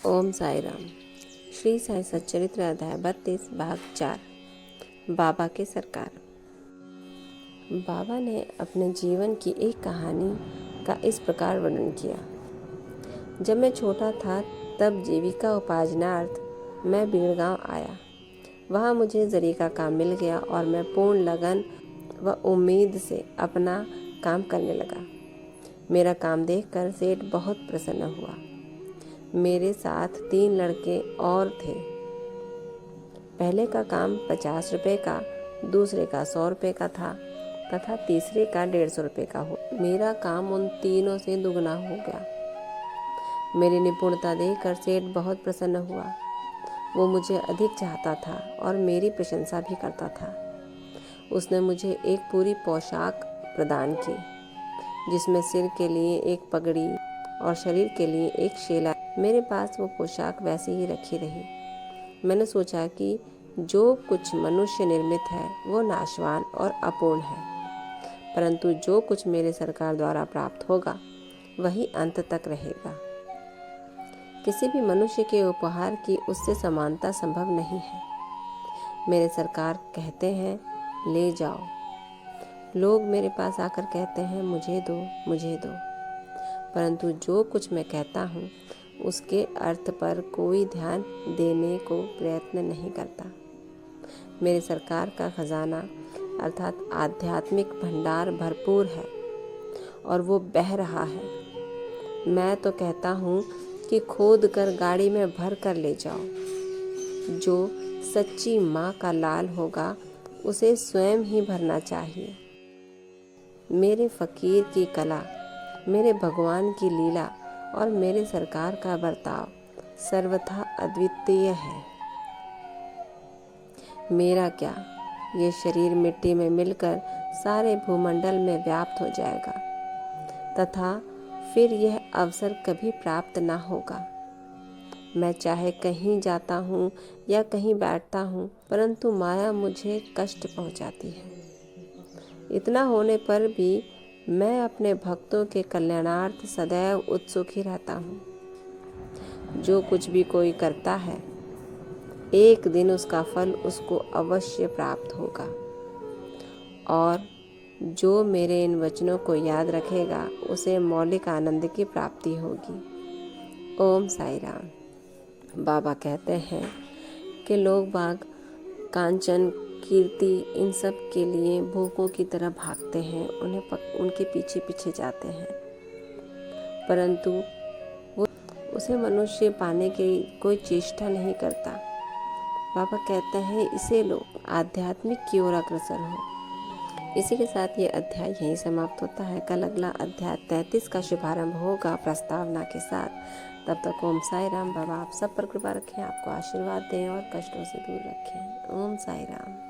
ओम साई राम। श्री साई सच्चरित्र अध्याय 32 भाग 4। बाबा के सरकार। बाबा ने अपने जीवन की एक कहानी का इस प्रकार वर्णन किया। जब मैं छोटा था तब जीविका उपार्जनार्थ मैं बीड़गांव आया। वहाँ मुझे जरी का काम मिल गया और मैं पूर्ण लगन व उम्मीद से अपना काम करने लगा। मेरा काम देखकर सेठ बहुत प्रसन्न हुआ। मेरे साथ 3 लड़के और थे। पहले का काम 50 रुपये का, दूसरे का 100 रुपये का था तथा तीसरे का 150 रुपये का हो। मेरा काम उन तीनों से दुगना हो गया। मेरी निपुणता देखकर सेठ बहुत प्रसन्न हुआ। वो मुझे अधिक चाहता था और मेरी प्रशंसा भी करता था। उसने मुझे एक पूरी पोशाक प्रदान की, जिसमें सिर के लिए एक पगड़ी और शरीर के लिए एक शेला। मेरे पास वो पोशाक वैसे ही रखी रही। मैंने सोचा कि जो कुछ मनुष्य निर्मित है वो नाशवान और अपूर्ण है, परंतु जो कुछ मेरे सरकार द्वारा प्राप्त होगा वही अंत तक रहेगा। किसी भी मनुष्य के उपहार की उससे समानता संभव नहीं है। मेरे सरकार कहते हैं, ले जाओ। लोग मेरे पास आकर कहते हैं, मुझे दो, मुझे दो, परंतु जो कुछ मैं कहता हूँ उसके अर्थ पर कोई ध्यान देने को प्रयत्न नहीं करता। मेरे सरकार का खजाना अर्थात आध्यात्मिक भंडार भरपूर है और वो बह रहा है। मैं तो कहता हूँ कि खोद कर गाड़ी में भर कर ले जाओ। जो सच्ची माँ का लाल होगा उसे स्वयं ही भरना चाहिए। मेरे फकीर की कला, मेरे भगवान की लीला और मेरे सरकार का बर्ताव सर्वथा अद्वितीय है। मेरा क्या, ये शरीर मिट्टी में मिलकर सारे भूमंडल में व्याप्त हो जाएगा तथा फिर यह अवसर कभी प्राप्त ना होगा। मैं चाहे कहीं जाता हूँ या कहीं बैठता हूँ, परंतु माया मुझे कष्ट पहुँचाती है। इतना होने पर भी मैं अपने भक्तों के कल्याणार्थ सदैव उत्सुक ही रहता हूँ। जो कुछ भी कोई करता है, एक दिन उसका फल उसको अवश्य प्राप्त होगा और जो मेरे इन वचनों को याद रखेगा उसे मौलिक आनंद की प्राप्ति होगी। ओम साई राम। बाबा कहते हैं कि लोग बाग कांचन, कीर्ति, इन सब के लिए भूखों की तरह भागते हैं, उनके पीछे पीछे जाते हैं, परंतु वो उसे मनुष्य पाने की कोई चेष्टा नहीं करता। बाबा कहते हैं, इसे लो, आध्यात्मिक की ओर अग्रसर हो। इसी के साथ ये अध्याय यहीं समाप्त होता है। कल अगला अध्याय 33 का शुभारंभ होगा प्रस्तावना के साथ। तब तक ओम साई राम। बाबा आप सब पर कृपा रखें, आपको आशीर्वाद दें और कष्टों से दूर रखें। ओम साई राम।